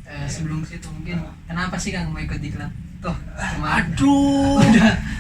Sebelum situ mungkin kenapa sih Kang mau ikut diklat? Tuh, cuma Aduh,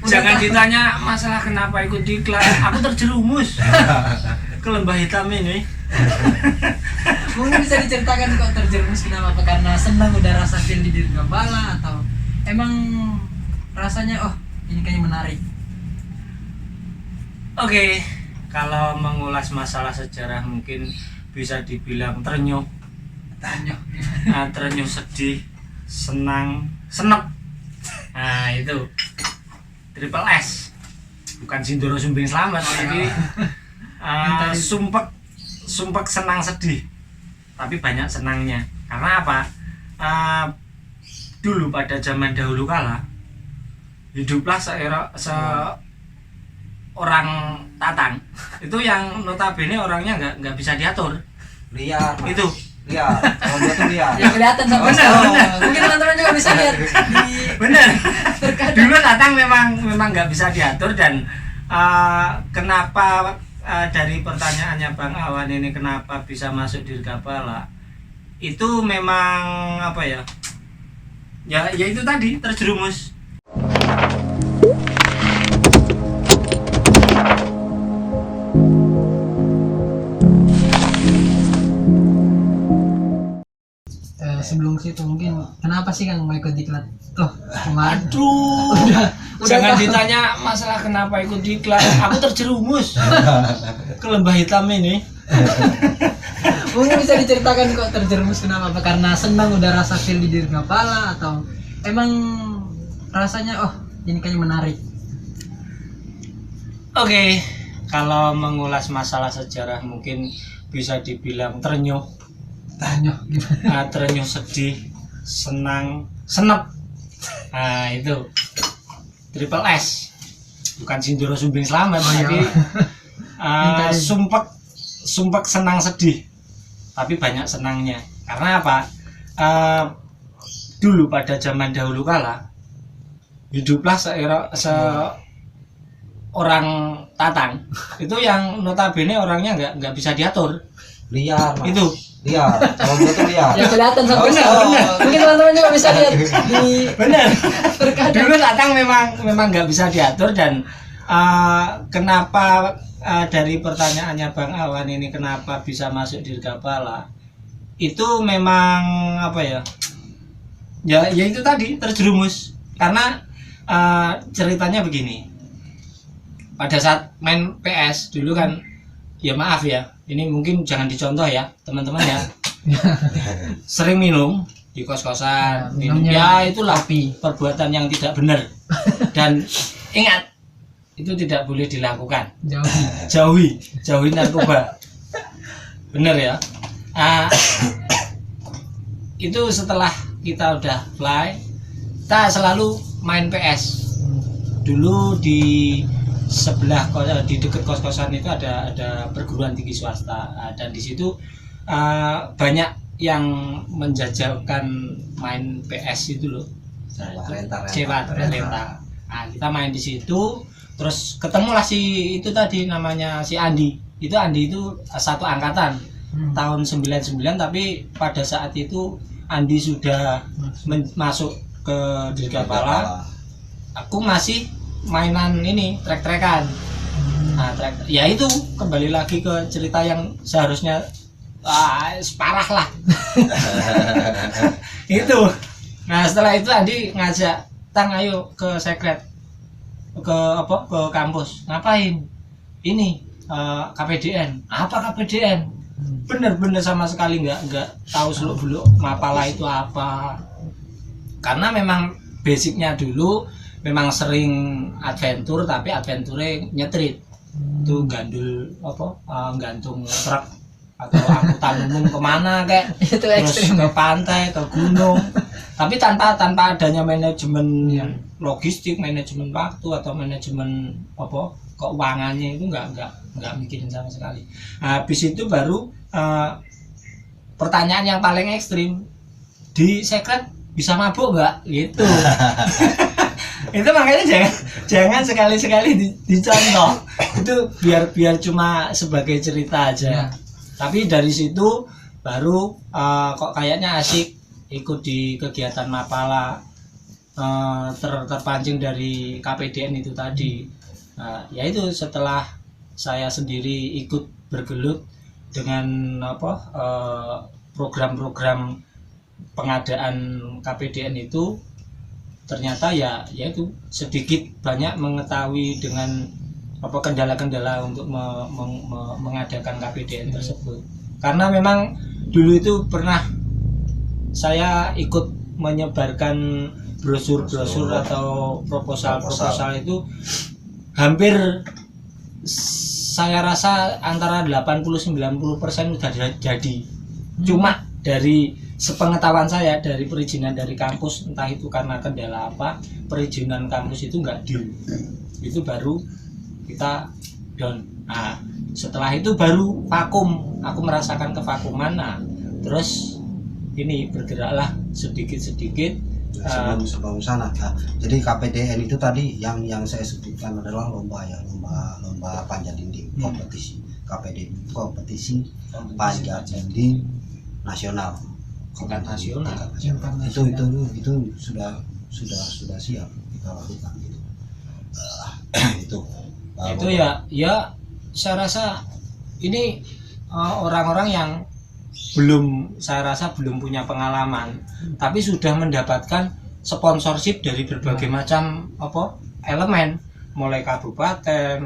jangan ditanya masalah kenapa ikut diklat. Aku terjerumus ke lembah hitam ini. mungkin bisa diceritakan kok terjerumus kenapa? Apa karena senang udah rasa feel di Dirgabala atau emang rasanya ini kayaknya menarik? Oke, kalau mengulas masalah sejarah mungkin bisa dibilang terenyuh. Terenyuh, sedih, senang, senep. Nah itu triple S, bukan Sindoro Sumbing Slamet. Jadi sumpek senang sedih, tapi banyak senangnya. Karena apa? Dulu pada zaman dahulu kala hiduplah seorang tatang itu yang notabene orangnya nggak bisa diatur, liar itu liar, kalau dia tuh liar Ya kelihatan sama Bener. Mungkin teman-teman juga bisa lihat di bener. Dulu tatang memang nggak bisa diatur. Dan kenapa dari pertanyaannya Bang Awan ini kenapa bisa masuk Dirgabala, itu memang apa ya itu tadi terjerumus. sebelum situ mungkin kenapa sih Kang mau ikut diklat? Tuh, cuma Aduh, jangan ditanya masalah kenapa ikut diklat. Aku terjerumus ke lembah hitam ini. mungkin bisa diceritakan kok terjerumus kenapa? Apa karena senang udah rasa feel di Dirgabala atau emang rasanya ini kayaknya menarik? Oke, kalau mengulas masalah sejarah mungkin bisa dibilang terenyuh. Terenyuh, sedih, senang, senep. Nah itu triple S, bukan Sindoro Sumbing Slamet. Jadi sumpek senang sedih, tapi banyak senangnya. Karena apa? Dulu pada zaman dahulu kala hiduplah seorang tatang itu yang notabene orangnya nggak bisa diatur, liar Mas. itu liar, kalau dia tuh liar Ya kelihatan sama Bener. Mungkin teman-teman juga bisa lihat di benar. Dulu tatang memang nggak bisa diatur. Dan kenapa dari pertanyaannya Bang Awan ini kenapa bisa masuk Dirgabala, itu memang apa ya itu tadi terjerumus. Karena ceritanya begini, pada saat main PS dulu kan, ya maaf ya, ini mungkin jangan dicontoh ya teman-teman ya, sering minum di kos-kosan, minum ya itulah perbuatan yang tidak benar. Dan ingat, itu tidak boleh dilakukan. Jauhi narkoba. Bener ya. Itu setelah kita udah fly, kita selalu main PS. Dulu di sebelah di dekat kos-kosan itu ada perguruan tinggi swasta. Dan di situ banyak yang menjajalkan main PS itu loh. Sewa renta. Nah, kita main di situ, terus ketemulah si itu tadi namanya si Andi. Andi itu satu angkatan tahun 99, tapi pada saat itu Andi sudah masuk ke Dirgabala. Aku masih mainan ini trek-trekan. Nah, ya itu kembali lagi ke cerita yang seharusnya parah lah. Itu. Nah, setelah itu Andi ngajak, "Tang, ayo ke secret, ke kampus." "Ngapain?" "Ini KPDN." "Apa KPDN?" Bener-bener sama sekali nggak tahu seluk-beluk Mapala itu apa. Karena memang basicnya dulu memang sering adventure, tapi adventure nyetrit. Itu gandul gantung truk atau angkutan umum kemana kayak Itu terus ekstrim. ke pantai, ke gunung, tapi tanpa adanya manajemen logistik, manajemen waktu atau manajemen keuangannya, itu nggak mikirin sama sekali. Nah, habis itu baru pertanyaan yang paling ekstrim, di secret bisa mabuk nggak gitu. Itu makanya jangan sekali-sekali dicontoh. Itu biar cuma sebagai cerita aja. Tapi dari situ baru kok kayaknya asik. ikut di kegiatan Mapala, terpancing dari KPDN itu tadi. Ya itu setelah saya sendiri ikut bergelut dengan program-program pengadaan KPDN itu, ternyata ya itu sedikit banyak mengetahui dengan kendala-kendala untuk mengadakan KPDN tersebut. Karena memang dulu itu pernah saya ikut menyebarkan brosur-brosur atau proposal itu hampir saya rasa antara 80-90% sudah jadi. Cuma dari sepengetahuan saya, dari perizinan dari kampus, entah itu karena kendala apa, perizinan kampus itu enggak deal. Itu baru kita down. Nah, setelah itu baru vakum. Aku merasakan kevakuman. Nah, terus ini bergeraklah sedikit-sedikit. Sebelum sana, jadi KPDN itu tadi yang saya sebutkan adalah lomba panjat dinding, kompetisi KPDN, kompetisi panjat dinding nasional, Tingkat nasional. Itu sudah siap kita lakukan gitu. Itu ya saya rasa ini orang-orang yang saya rasa belum punya pengalaman, tapi sudah mendapatkan sponsorship dari berbagai macam elemen, mulai kabupaten,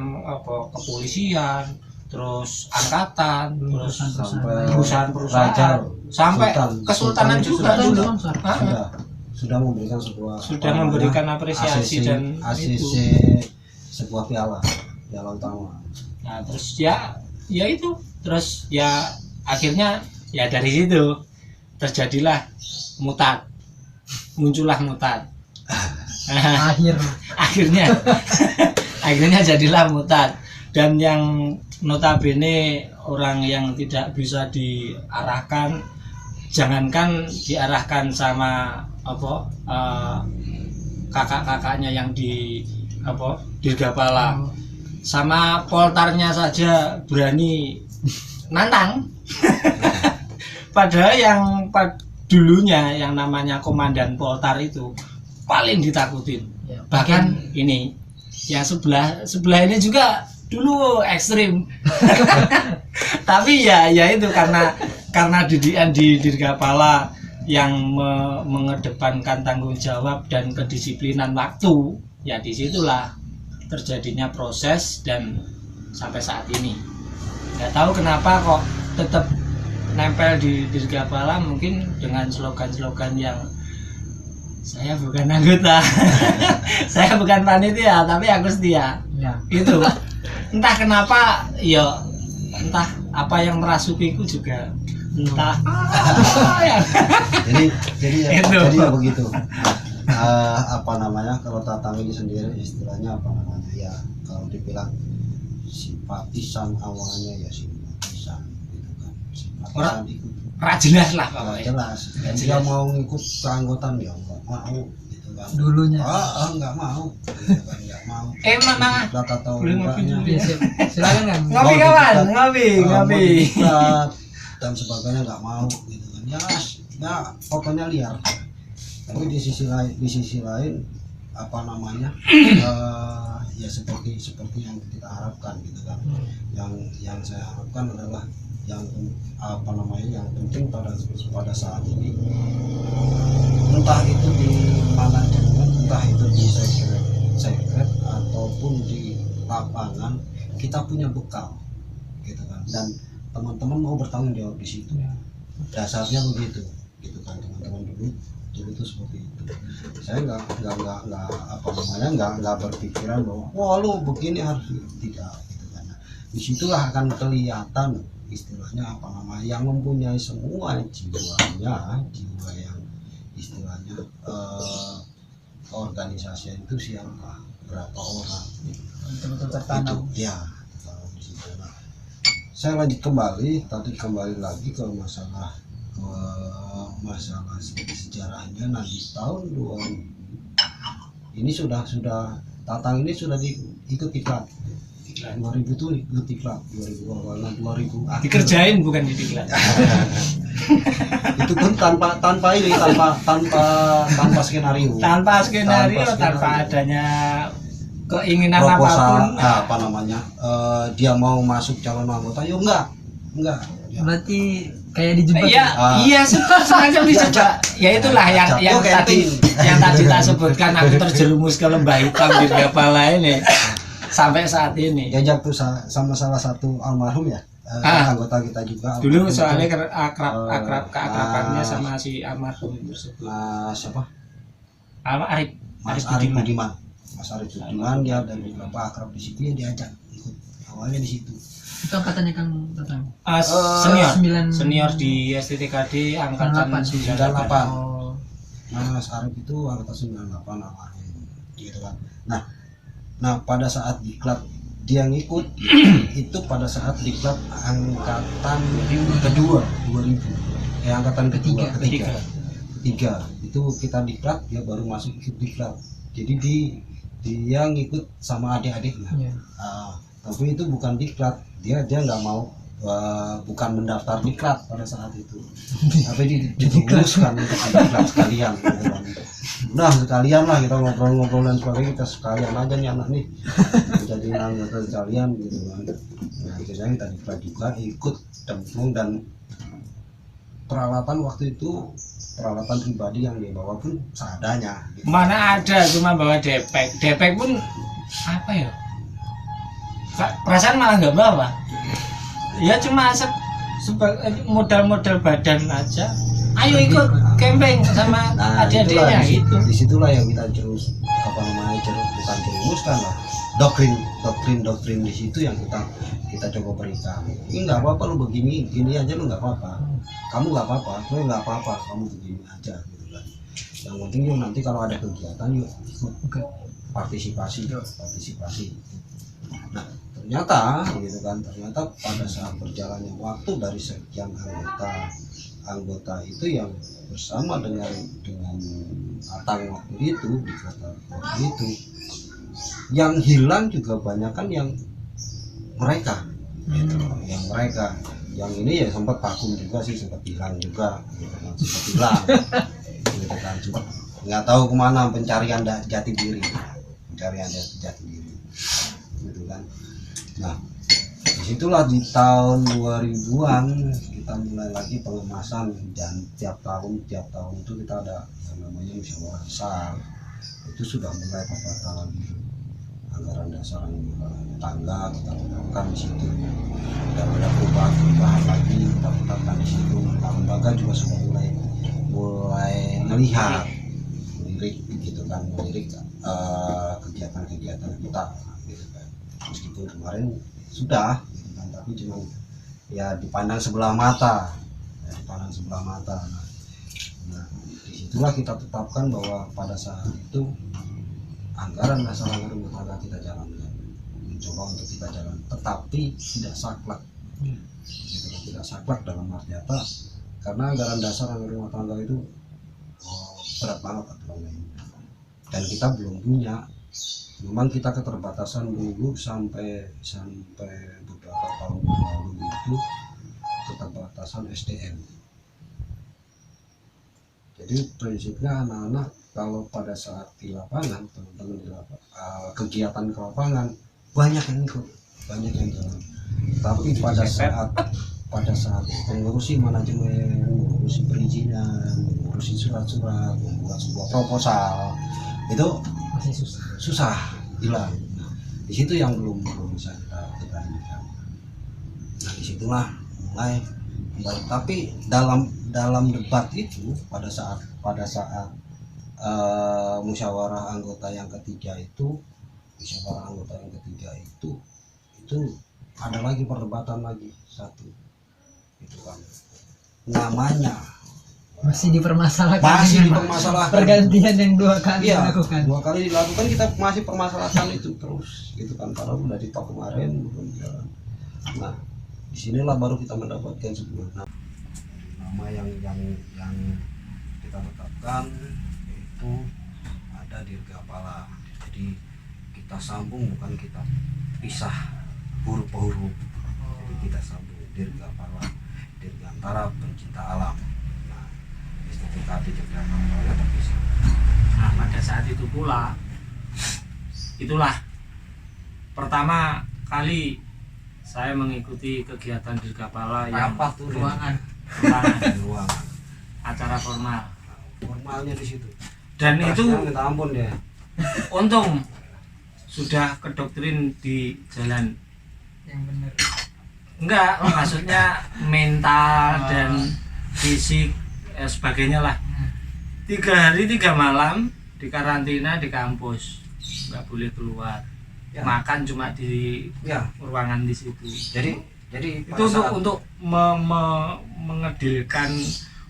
kepolisian, terus angkatan, terus perusahaan, sampai kesultanan juga dulu sudah memberikan apresiasi dan ACC sebuah piala utama. Nah, terus ya itu, terus ya akhirnya ya dari situ terjadilah muncullah Mutat. akhirnya jadilah Mutat, dan yang notabene orang yang tidak bisa diarahkan, jangankan diarahkan sama kakak-kakaknya yang di Dirgapala, sama poltarnya saja berani nantang. Padahal yang dulunya yang namanya komandan poltar itu paling ditakutin. Bahkan ini yang sebelah ini juga dulu ekstrim. Tapi ya itu karena didikan di Dirgapala yang mengedepankan tanggung jawab dan kedisiplinan waktu, ya disitulah terjadinya proses dan sampai saat ini. Nggak tahu kenapa kok tetap nempel di Dirgapala, mungkin dengan slogan-slogan yang saya bukan anggota, saya bukan panitia, tapi aku setia. Ya. Itu entah kenapa, ya entah apa yang merasukiku juga, entah jadi ya begitu. Kalau Tatang ini sendiri istilahnya ya kalau dibilang simpatisan awalnya ya simpatisan gitu kan. Simpatisan ikut jelas lah pokoknya. Jelas. Dia mau ngikut keanggotaan dia enggak mau gitu kan. Dulunya. Enggak mau. Gitu kan, enggak mau. Mama. Atau belum ngopi dulu ya. Silakan kan. Ngopi kawan, ngopi. Dan sebagainya enggak mau gitu kan. Ya pokoknya liar. Tapi di sisi lain ya seperti yang kita harapkan gitu kan. Yang saya harapkan adalah yang penting pada saat ini, entah itu di manajemen, entah itu di sekret ataupun di lapangan, kita punya bekal gitu kan, dan teman-teman mau bertanggung jawab di situ. Dasarnya begitu gitu kan, teman-teman dulu itu seperti itu. Saya nggak berpikiran bahwa wah lu begini harus, tidak gitu kan. Disitulah akan kelihatan istilahnya yang mempunyai semua jiwa yang istilahnya organisasi itu siapa, berapa orang, Betul-betul tertanam. Ya di situ. Nah, saya lanjut kembali lagi ke masalah sejarahnya. Nah, di tahun 2000 ini sudah Tatang ini sudah ikut iklan 2000 tuh ikut iklan 2000 dikerjain bukan diklat. Itu pun tanpa skenario. Tanpa skenario, Tanpa tanpa skenario. adanya keinginan Proposal, apapun. apa namanya, dia mau masuk calon anggota, yo enggak. Ya. Berarti kayak dijebak. Iya, Ah. iya semacam dicoba. Ya itulah yang Jatuh tadi camping. yang tadi tak sebutkan, aku terjerumus ke lembah hitam di kepala ini sampai saat ini. Diajak tuh sama salah satu almarhum ya, anggota kita juga. Dulu almarhum soalnya itu, keakrabannya Mas- sama si almarhum tersebut. siapa? Arif Mas Arif Arif Budiman. Budiman. Mas Arif Budiman, dia dan beberapa akrab di situ, ya diajak ikut. Awalnya di situ. Itu angkatannya Kang Tatang. Senior 9. senior di STTKD angkatan 98. 98. Oh. Mas Arif itu angkatan 98 almarhum gitu kan. Nah pada saat diklat dia ngikut itu pada saat diklat angkatan kedua 2000, angkatan ketiga itu kita diklat, dia baru masuk ikut diklat. Jadi dia ngikut sama adik-adiknya. Iya. Tapi itu bukan diklat, dia nggak mau, bukan mendaftar diklat pada saat itu, tapi dirumuskan untuk diklat sekalian gitu kan. Udah sekalian lah kita ngobrol-ngobrol dan sebagainya, kita sekalian aja nih anak nih jadi anggota sekalian gitu kan. Nah akhirnya kita diklat juga, ikut cemplung, dan peralatan waktu itu peralatan pribadi yang dibawa pun seadanya gitu. Mana ada cuma bawa depek pun apa ya? Perasaan malah nggak bawa. Ya cuma modal badan aja. Ayo ikut camping sama adik-adiknya gitu. Disitulah yang kita bukan jerumuskan lah, doktrin di situ yang kita coba berikan. Ini nggak apa-apa lu begini aja, lu nggak apa-apa, kamu nggak apa-apa, lu nggak apa-apa, kamu begini aja gitu kan. Yang penting yuk nanti kalau ada kegiatan yuk ikut partisipasi. Nah ternyata gitu kan, pada saat berjalannya waktu dari sekian anggota itu yang bersama dengan Atang waktu itu di kota waktu itu, yang hilang juga banyak kan yang mereka gitu, yang ini ya sempat vakum juga sih, sempat hilang juga gitu kan, sempat nggak tahu kemana pencarian jati diri gitu kan. Nah disitulah di tahun 2000-an kita mulai lagi pengemasan, dan tiap tahun itu kita ada yang namanya musyawarah besar. Itu sudah mulai pembahasan lagi anggaran dasar tangga kita tetapkan di situ, dan ada perubahan lagi kita tetapkan di situ. Lembaga juga sudah mulai melirik gitu kan, kegiatan kita gitu kan. Meskipun kemarin sudah gitu kan, tapi cuma ya dipandang sebelah mata. Nah disitulah kita tetapkan bahwa pada saat itu anggaran dasar rumah tangga kita jalankan, mencoba untuk kita jalan, tetapi tidak saklek gitu, tidak saklek dalam arti apa, karena anggaran dasar rumah tangga itu berat banget aturannya, dan kita belum punya. Memang kita keterbatasan dulu sampai beberapa tahun lalu itu keterbatasan SDM. Jadi prinsipnya anak-anak kalau pada saat di lapangan, teman-teman di lapangan, kegiatan ke lapangan banyak yang ikut, banyak yang jalan. Tapi pada saat mengurusi manajemen, mengurusi perizinan, mengurusi surat-surat, membuat sebuah proposal, itu Masih susah, hilang. Nah, di situ yang belum bisa kita inikan. Nah disitulah mulai. Tapi dalam debat itu pada saat musyawarah anggota yang ketiga itu ada lagi perdebatan lagi satu, itu kan namanya masih dipermasalahkan pergantian yang 2 kali iya, dilakukan. 2 kali dilakukan, kita masih permasalahan itu terus gitu kan, padahal udah ditok kemarin belum jalan. Nah disinilah baru kita mendapatkan sebuah nama yang kita tetapkan, yaitu ada Dirgapala. Jadi kita sambung, bukan kita pisah huruf per huruf. Jadi kita sambung Dirgapala Dirgantara pencinta alam. Nah, STTKB Yogyakarta terpisah. Nah, pada saat itu pula, itulah pertama kali saya mengikuti kegiatan Dirgapala yang Apa tuh? ruangan. ruangan, Di ruangan. acara formal. Formalnya di situ. Dan itu Presnya minta ampun dia. untung sudah kedoktrin di jalan. Yang bener. Enggak, maksudnya mental dan fisik sebagainya lah. 3 hari 3 malam di karantina di kampus, nggak boleh keluar. Ya. Makan cuma di Ya, ruangan di situ. jadi Itu pada saat untuk mengedilkan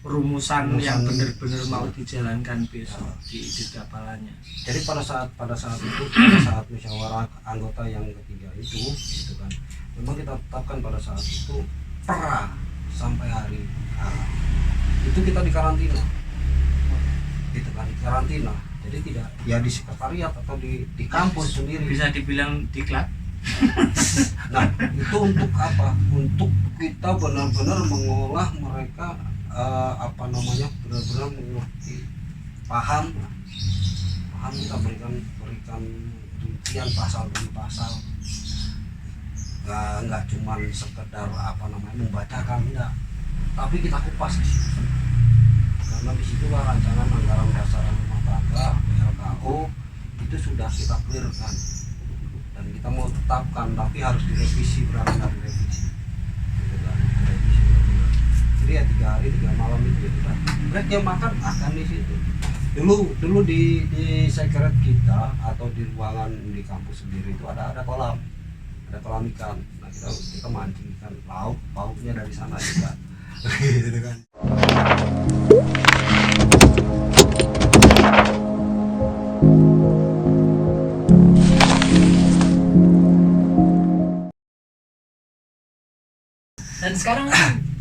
rumusan yang benar-benar mau dijalankan besok di Dirgapalanya. jadi pada saat itu pada saat musyawarah anggota yang ketiga itu gitu kan, memang kita tetapkan pada saat itu sampai hari itu kita di karantina gitu kan, di karantina. Jadi tidak ya di sekretariat atau di kampus sendiri. Bisa dibilang diklat. Nah, itu untuk apa? Untuk kita benar-benar mengolah mereka benar-benar mengerti, paham kita berikan rincian pasal demi pasal. Nggak cuma sekedar membacakan, enggak, tapi kita kupas di situ. Karena disitulah rancangan anggaran dasar rumah tangga (RKO) itu sudah kita clearkan dan kita mau tetapkan, tapi harus direvisi, benar-benar direvisi gitu kan, direvisi benar-benar. Jadi ya 3 hari 3 malam itu ya kita break, jam makan akan di situ. Dulu di sekret kita atau di ruangan di kampus sendiri itu ada kolam ikan. Nah, kita mancing ikan pauknya dari sana juga gitu kan. Dan sekarang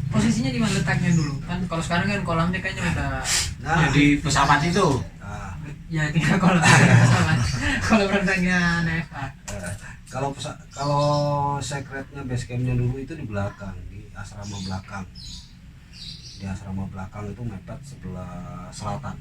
posisinya di mana letaknya dulu? Kan kalau sekarang kan kolamnya kayaknya udah Nah, Di pesawat itu. nah, ya tinggal kolam pesawat. Kolam renangnya NFA. kalau sekretnya base campnya dulu itu di belakang, di asrama belakang. Di asrama belakang itu mepet sebelah selatan.